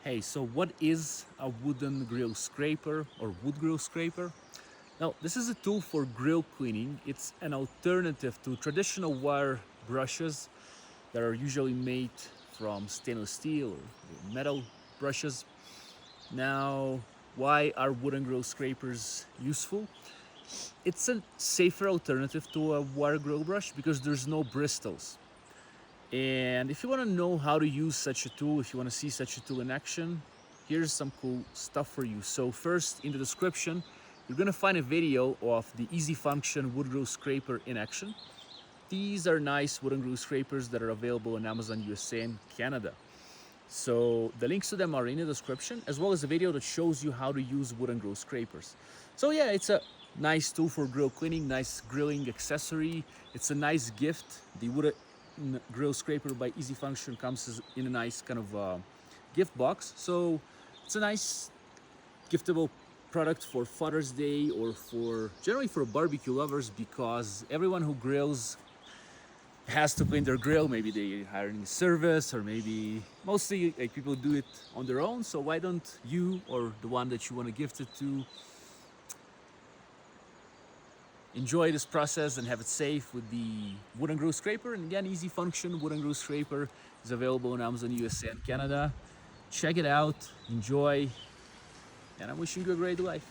Hey, so what is a wooden grill scraper or wood grill scraper? Now, this is a tool for grill cleaning. It's an alternative to traditional wire brushes that are usually made from stainless steel or metal brushes. Now, why are wooden grill scrapers useful? It's a safer alternative to a wire grill brush because there's no bristles. And if you want to know how to use such a tool, if you want to see such a tool in action, here's some cool stuff for you. So first, in the description, you're going to find a video of the easy function wood grill scraper in action. These are nice wooden grill scrapers that are available on Amazon USA and Canada. So the links to them are in the description, as well as a video that shows you how to use wooden grill scrapers. So yeah, it's a nice tool for grill cleaning, nice grilling accessory. It's a nice gift. The wooden grill scraper by Easy Function comes in a nice kind of gift box. So it's a nice giftable product for Father's Day or for generally for barbecue lovers, because everyone who grills has to clean their grill. Maybe they hiring a service, or maybe mostly like people do it on their own. So why don't you or the one that you want to gift it to enjoy this process and have it safe with the wooden grill scraper? And again, Easy Function wooden grill scraper is available on Amazon USA and Canada. Check it out, enjoy, and I'm wishing you a great life.